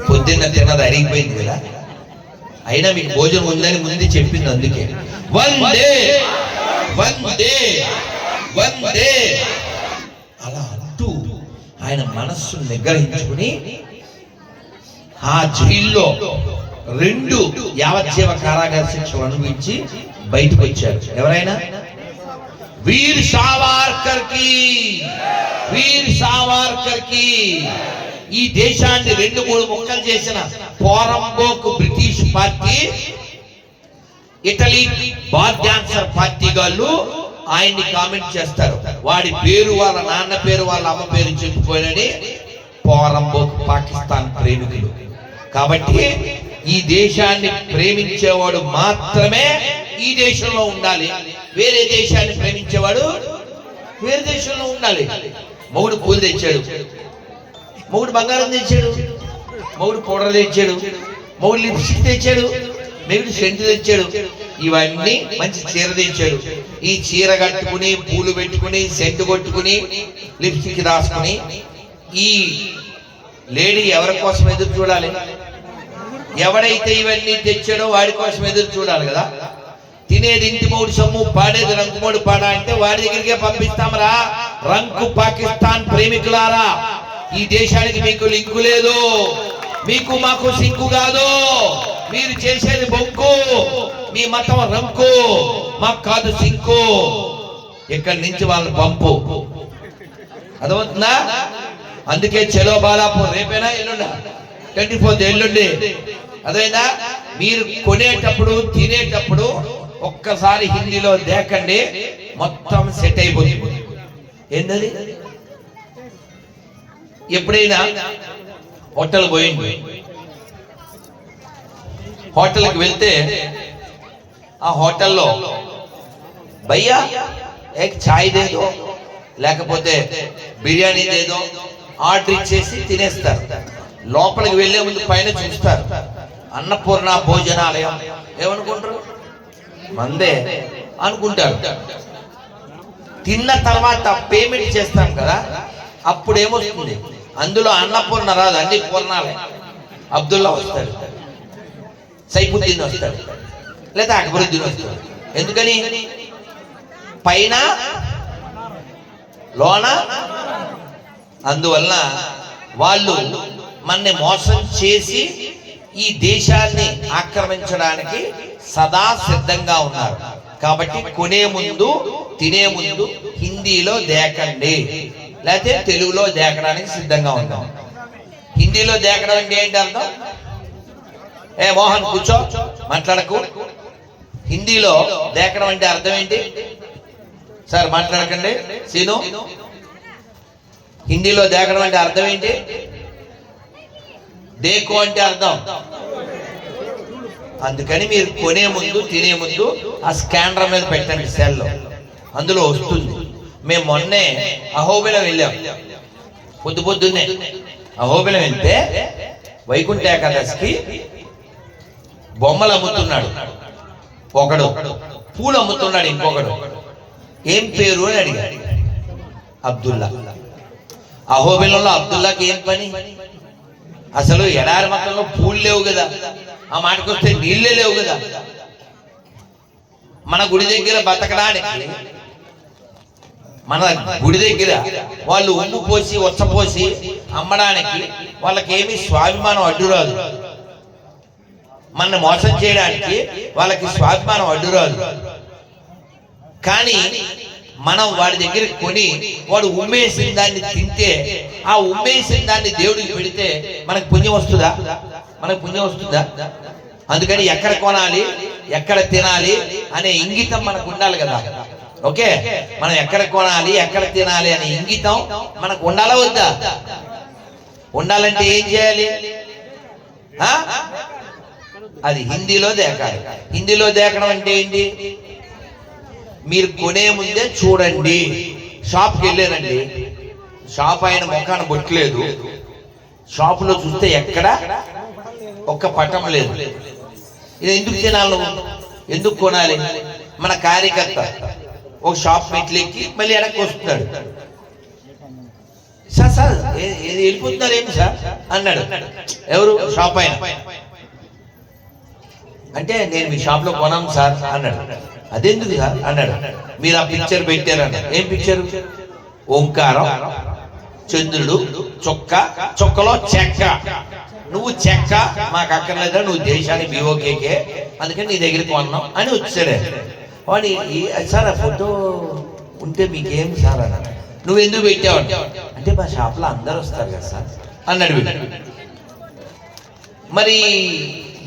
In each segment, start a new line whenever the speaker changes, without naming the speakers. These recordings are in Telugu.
పొద్దున్న తిన్నది అరిగిపోయింది కదా, అయినా మీకు భోజనం ఉందని ముందు చెప్పింది. అందుకే వందే వందే వందే అలా అంటూ ఆయన మనస్సు నిగ్రహించుకుని ఆ జైల్లో 2 యావజ్జీవ కారాగార శిక్షలు అనుభవించి బయటకు వచ్చారు. ఎవరైనా వీర్ సావర్కర్ కి, వీర్ సావర్కర్ కి. ఈ దేశాన్ని 2-3 ముక్కలు చేసిన పోరంబోకు British party, Italy bar dancer party వాళ్ళు ఆయన్ని కామెంట్ చేస్తారు. వాడి పేరు వాళ్ళ నాన్న పేరు వాళ్ళ అమ్మ పేరు చెప్పుకోనని పోరంబోకు పాకిస్తాన్ ప్రేమికులు. కాబట్టి ఈ దేశాన్ని ప్రేమించేవాడు మాత్రమే ఈ దేశంలో ఉండాలి. వేరే దేశాన్ని ప్రేమించేవాడు వేరే దేశంలో ఉండాలి. మొగుడు పూలు తెచ్చాడు, మొగుడు బంగారం తెచ్చాడు, మొగుడు పౌడర్ తెచ్చాడు, మొగుడు లిప్స్టిక్ తెచ్చాడు, మొగుడు సెంటు తెచ్చాడు, ఇవన్నీ మంచి చీర తెచ్చాడు. ఈ చీర కట్టుకుని పూలు పెట్టుకుని సెంటు కొట్టుకుని లిప్స్టిక్ రాసుకుని ఈ లేడీ ఎవరి కోసం ఎదురు చూడాలి? ఎవడైతే ఇవన్నీ తెచ్చాడో వాడి కోసం ఎదురు చూడాలి కదా. తినేది ఇంటి మొగుడు సొమ్ము, పాడేది రంకుమోడు పాడ అంటే వాడి దగ్గరికే పంపిస్తామరా. రంకు పాకిస్తాన్ ప్రేమికులారా, ఈ దేశానికి మీకు లింకు లేదు, మీకు మాకు సింకు కాదు. మీరు చేసేది బొంకు, మీ మతం రంకు, మాకు కాదు సింకు. ఇక్కడి నుంచి వాళ్ళని పంపు. అర్థమవుతుందా? అందుకే చలో బాలాపూర్ రేపేనా ఎల్లుండా 24th ఎల్లుండి. అదేనా మీరు కొనేటప్పుడు తినేటప్పుడు ఒక్కసారి హిందీలో దేకండి, మొత్తం సెట్ అయిపోతుంది. ఏంటది? ఎప్పుడైనా హోటల్ పోయింది, హోటల్కి వెళ్తే ఆ హోటల్లో భయ్యా ఏక్ ఛాయ్ దేదో లేకపోతే బిర్యానీ దేదో ఆర్డర్ ఇచ్చేసి తినేస్తారు. లోపలికి వెళ్ళే ముందు పైన చూస్తారు అన్నపూర్ణ భోజనాలయం. ఏమనుకుంటారు? మందే అనుకుంటారు. తిన్న తర్వాత పేమెంట్ చేస్తాం కదా, అప్పుడు ఏమొస్తుంది? అందులో అన్నపూర్ణ రాదు, అన్ని పూర్ణాలే. అబ్దుల్లా వస్తాడు, సైఫుద్దీన్ వస్తాడు, లేదా అక్బరుద్దీన్ వస్తాడు. ఎందుకని? పైన లోన. అందువల్ల వాళ్ళు మనని మోసం చేసి ఈ దేశాన్ని ఆక్రమించడానికి సదా సిద్ధంగా ఉన్నారు. కాబట్టి కొనే ముందు తినే ముందు హిందీలో దేకండి, లేకపోతే తెలుగులో దేకడానికి సిద్ధంగా ఉంటాం. హిందీలో దేకడం అంటే ఏంటి అర్థం? ఏ మోహన్ కూర్చో, మాట్లాడకు. హిందీలో దేకడం అంటే అర్థం ఏంటి సార్? మాట్లాడకండి. సీను, హిందీలో దేకడం అంటే అర్థం ఏంటి? దేకో అంటే అర్థం. అందుకని మీరు కొనే ముందు తినే ముందు ఆ స్కానర్ మీద పెట్టండి సెల్లో, అందులో వస్తుంది. మేము మొన్నే అహోబిలం వెళ్ళాం, పొద్దున్నే అహోబిలం వెళ్తే వైకుంఠ ఏకాదశికి బొమ్మలు అమ్ముతున్నాడు ఒకడు, పూలు అమ్ముతున్నాడు ఇంకొకడు. ఏం పేరు అని అడిగాడు. అబ్దుల్లా. అహోబిలంలో అబ్దుల్లాకి ఏం పని? అసలు ఎడారి మతంలో పూలు లేవు కదా, ఆ మాటకొస్తే నీళ్ళే లేవు కదా. మన గుడి దగ్గర బతకడానికి, మన గుడి దగ్గర వాళ్ళు ఉమ్ము పోసి వచ్చపోసి అమ్మడానికి వాళ్ళకి ఏమి స్వాభిమానం అడ్డురాదు. మన మోసం చేయడానికి వాళ్ళకి స్వాభిమానం అడ్డురాదు. కానీ మనం వాడి దగ్గర కొని వాడు ఉమ్మేసిన దాన్ని తింటే, ఆ ఉమ్మేసిన దాన్ని దేవుడికి పెడితే మనకు పుణ్యం వస్తుందా? మనకు పుణ్యం వస్తుందా? అందుకని ఎక్కడ కొనాలి, ఎక్కడ తినాలి అనే ఇంగితం మనకు ఉండాలి కదా. ఓకే, మనం ఎక్కడ కొనాలి, ఎక్కడ తినాలి అనే ఇంగితం మనకు ఉండాలా వద్దా? ఉండాలంటే ఏం చేయాలి? అది హిందీలో దేకాలి. హిందీలో దేకడం అంటే ఏంటి? మీరు కొనే ముందే చూడండి. షాప్కి వెళ్ళారండి, షాప్ ఆయన ముఖాన్ని బొట్టలేదు, షాపులో చూస్తే ఎక్కడ ఒక్క పటం లేదు. ఇది ఎందుకు తినాలి, ఎందుకు కొనాలి? మన కార్యకర్త ఒక షాప్ మెట్లెక్కి మళ్ళీ వెనక్కి వస్తున్నాడు, సార్ సార్ వెళ్ళిపోతున్నారు ఏమి సార్ అన్నాడు. ఎవరు? షాప్ ఆయన. అంటే నేను మీ షాప్ లో కొనాను సార్ అన్నాడు. అదెందుకు సార్ అన్నాడు. మీరు ఆ పిక్చర్ పెట్టారన్నాడు. ఏం పిక్చరు? ఓంకారం, చంద్రుడు, చొక్కలో చెక్క. నువ్వు చెక్క మాకు అక్కర్లేదా, నువ్వు దేశానికి బీఓకేకే, అందుకని నీ దగ్గరికి కొన్నాం అని వచ్చాడే వాడి. సార్ ఆ ఫోటో ఉంటే మీకేం సార్ అన్నాడు. నువ్వు ఎందుకు పెట్టావు అంటే మా షాప్లో అందరు వస్తారు కదా సార్ అన్నాడు. మరి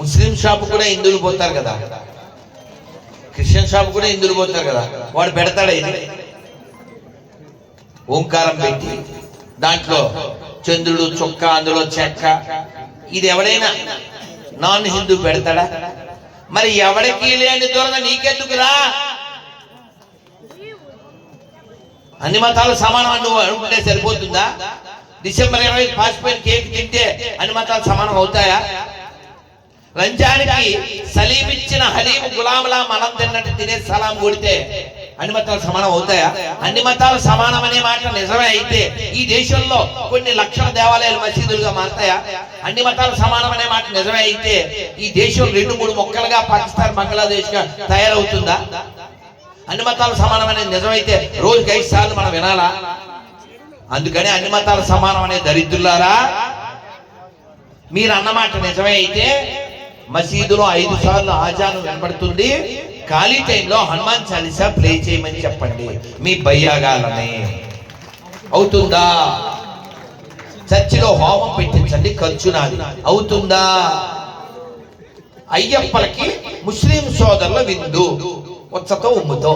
ముస్లిం షాప్ కూడా హిందువులు పోతారు కదా, క్రిస్టియన్ షాప్ కూడా హిందువులు పోతారు కదా, వాడు పెడతాడా ఇది? ఓంకారం పెట్టి దాంట్లో చంద్రుడు, చొక్క, అందులో చెక్క. ఇది ఎవడైనా నాన్ హిందూ పెడతాడా? మరి ఎవడికి లేని దూరంగా నీకెందుకురా? అన్ని మతాలు సమానం నువ్వు అనుకుంటే సరిపోతుందా? డిసెంబర్ 20 పాసిపోయిన కేక్ తింటే అన్ని మతాలు సమానం అవుతాయా? రంజానికి సలీం ఇచ్చిన హలీం గులాంలా మనం తిన్నట్టు తినే సలాం కొడితే అన్ని మతాలు సమానం అవుతాయా? అన్ని మతాలు సమానం అనే మాట నిజమే అయితే ఈ దేశంలో కొన్ని లక్షల దేవాలయాలు మసీదులుగా మారుతాయా? అన్ని మతాలు సమానం అనే మాట నిజమే అయితే ఈ దేశం 2-3 మొక్కలుగా పాకిస్తాన్, బంగ్లాదేశ్ గా తయారవుతుందా? అన్ని మతాలు సమానం అనేది నిజమైతే రోజుకి 5 సార్లు మనం వినాలా? అందుకని అన్ని మతాలు సమానం అనే దరిద్రులారా, మీరు అన్నమాట నిజమే అయితే మసీదులో 5 సార్లు ఆజాను వినబడుతుంది, ఖాళీ టైంలో హనుమాన్ చాలీసా ప్లే చేయమని చెప్పండి మీ బయ్యాగాలని. అవుతుందా? చర్చిలో హోమం పెట్టించండి, ఖర్చు నాది. అవుతుందా? అయ్యప్పలకి ముస్లిం సోదరుల విందు ఉచ్చతో ఉమ్ముతో.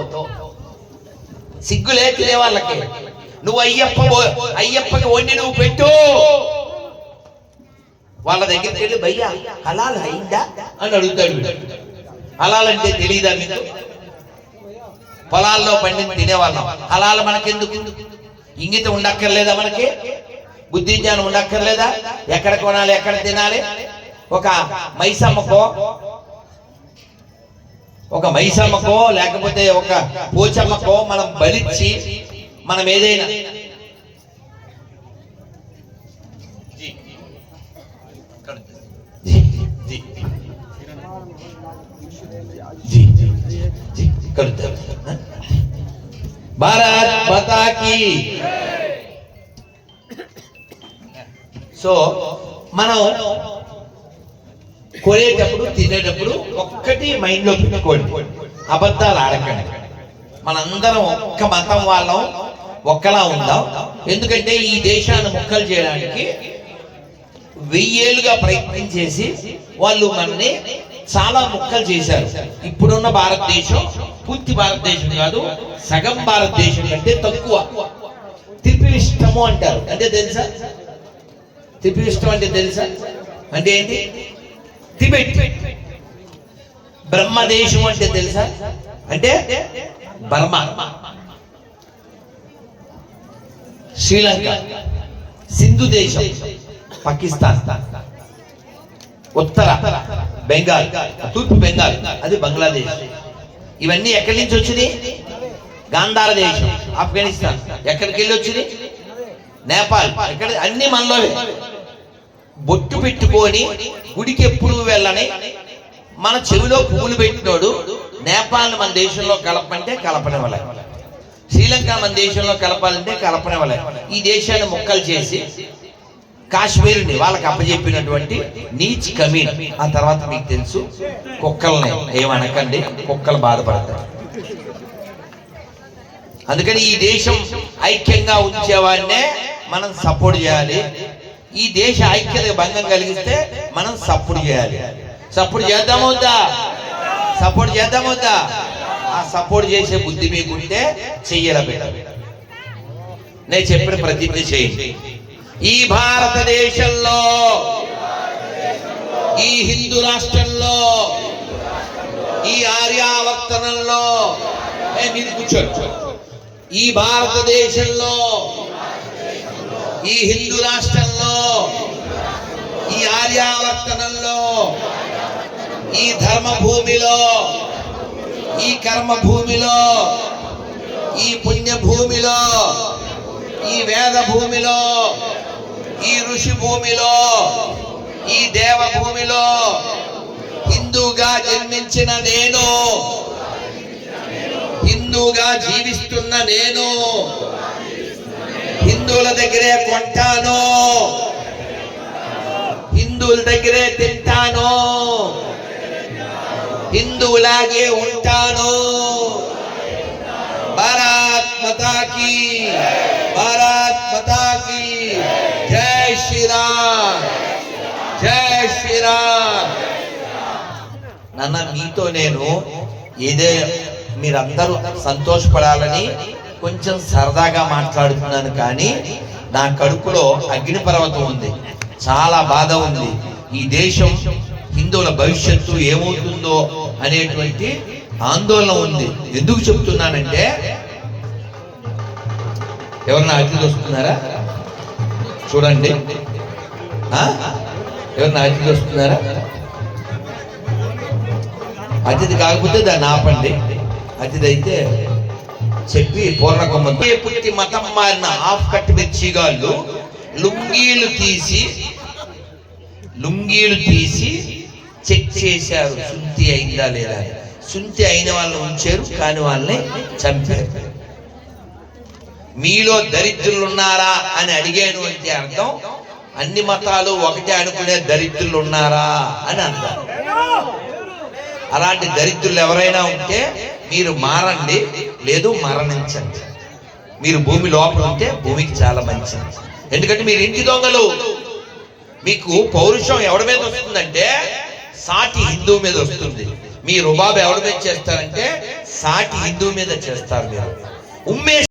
సిగ్గులే తినే వాళ్ళకి. నువ్వు అయ్యప్పకి వండి నువ్వు పెట్టు. వాళ్ళ దగ్గరికి వెళ్ళి భయ్యా హలాల్ అయిందా అని అడుగుతాడు. హలాల్ అంటే తెలియదా మీకు? పొలాల్లో పండిని తినేవాళ్ళం. హలాల్ మనకెందుకు? ఇంగితం ఉండక్కర్లేదా? మనకి బుద్ధి జ్ఞానం ఉండక్కర్లేదా? ఎక్కడ కొనాలి, ఎక్కడ తినాలి? ఒక మైసమ్మకో లేకపోతే ఒక పోచమ్మకో మనం బలిచ్చి మనం ఏదైనా భారత్ మాతా కీ. సో మనం కొనేటప్పుడు తినేటప్పుడు ఒక్కటి మైండ్ లో పెట్టుకోండి, అబద్ధాలు ఆడకండి. మనందరం ఒక్క మతం వాళ్ళం, ఒక్కలా ఉందాం. ఎందుకంటే ఈ దేశాన్ని ముక్కలు చేయడానికి 1000 ఏళ్ళుగా ప్రయత్నం చేసి వాళ్ళు మనని చాలా ముక్కలు చేశారు. ఇప్పుడున్న భారతదేశం పూర్తి భారతదేశం కాదు, సగం భారతదేశం కంటే తక్కువ. త్రిపిష్టము అంటారు. అంటే తెలుసా? త్రిపిష్టం అంటే తెలుసా? అంటే ఏంటి? టిబెట్. బ్రహ్మదేశం అంటే తెలుసా? అంటే బర్మా. శ్రీలంక, సింధు దేశం, పాకిస్తాన్, ఉత్తర బెంగాల్, తూర్పు బెంగాల్, అది బంగ్లాదేశ్. ఇవన్నీ ఎక్కడి నుంచి వచ్చినాయి? గాంధార దేశం, ఆఫ్ఘనిస్తాన్. ఎక్కడికి వెళ్ళి వచ్చింది? నేపాల్. ఎక్కడ? అన్ని మనలోవే. బొట్టు పెట్టుకొని గుడికి ఎప్పుడు వెళ్ళని మన చెవిలో పువ్వులు పెట్టినోడు నేపాల్ మన దేశంలో కలపంటే కలపనివ్వలే, శ్రీలంక మన దేశంలో కలపాలంటే కలపనివ్వలే. ఈ దేశాన్ని ముక్కలు చేసి కాశ్మీర్ని వాళ్ళకి అప్పచెప్పినటువంటి నీచ్ కమీన్. ఆ తర్వాత మీకు తెలుసు, కుక్కల్ని ఏమనకండి, కుక్కలు బాధపడతారు. అందుకని ఈ దేశం ఐక్యంగా ఉంచేవాడినే మనం సపోర్ట్ చేయాలి. ఈ దేశ ఐక్యత భంగం కలిగిస్తే మనం సపోర్ట్ చేయాలి. సపోర్ట్ చేద్దామవుతా? సపోర్ట్ చేద్దామవుతా? ఆ సపోర్ట్ చేసే బుద్ధి మీకుంటే చెయ్యాల బిడ్డ. నేను చెప్పిన ప్రతిజ్ఞ చేయండి. ఈ భారతదేశంలో, ఈ హిందూ రాష్ట్రంలో, ఈ ఆర్యావర్తనంలో, మీరు కూర్చోండి. ఈ భారతదేశంలో, ఈ హిందూ రాష్ట్రంలో, ఈ ఆర్యావర్తనంలో, ఈ ధర్మభూమిలో, ఈ కర్మభూమిలో, ఈ పుణ్యభూమిలో ఈ వేద భూమిలో, ఈ ఋషి భూమిలో, ఈ దేవ భూమిలో హిందూగా జన్మించిన నేను, హిందూగా జీవిస్తున్న నేను హిందువుల దగ్గరే కొంటాను, హిందువుల దగ్గరే తింటాను, హిందువులాగే ఉంటాను. భారత్ మాతా కీ, భారత్ మాతా కీ జై శ్రీరామ్, జై శ్రీరామ్. నాన్న, మీతో నేను ఇదే మీరందరూ సంతోషపడాలని కొంచెం సరదాగా మాట్లాడుతున్నాను, కానీ నా కడుపులో అగ్నిపర్వతం ఉంది, చాలా బాధ ఉంది. ఈ దేశం హిందువుల భవిష్యత్తు ఏమవుతుందో అనేటువంటి ఆందోళన ఉంది. ఎందుకు చెప్తున్నానంటే, ఎవరన్నా అతిథి వస్తున్నారా చూడండి, ఎవరన్నా అతిథి వస్తున్నారా? అతిథి కాకపోతే దాన్ని ఆపండి, అతిథి అయితే చెప్పి పూర్ణకొమ్మ పుట్టి మతం మారిన హాఫ్ కట్ మిర్చిగాళ్ళు లుంగీలు తీసి చెక్ చేశారు, శుద్ధి అయిందా లేదా. శుద్ధి అయిన వాళ్ళని ఉంచారు, కాని వాళ్ళని చంపారు. మీలో దరిద్రులు ఉన్నారా అని అడిగాను అంటే అర్థం అన్ని మతాలు ఒకటే అనుకునే దరిద్రులు ఉన్నారా అని అంటారు. అలాంటి దరిద్రులు ఎవరైనా ఉంటే మీరు మారండి, లేదు మరణించండి. మీరు భూమి లోపల ఉంటే భూమికి చాలా మంచిది. ఎందుకంటే మీరు ఇంటి దొంగలు. మీకు పౌరుషం ఎవరి మీద వస్తుందంటే సాటి హిందువు మీద వస్తుంది. మీ రుబాబు ఎవరి మీద చేస్తారంటే సాటి హిందువు మీద చేస్తారు. మీరు ఉమ్మేసి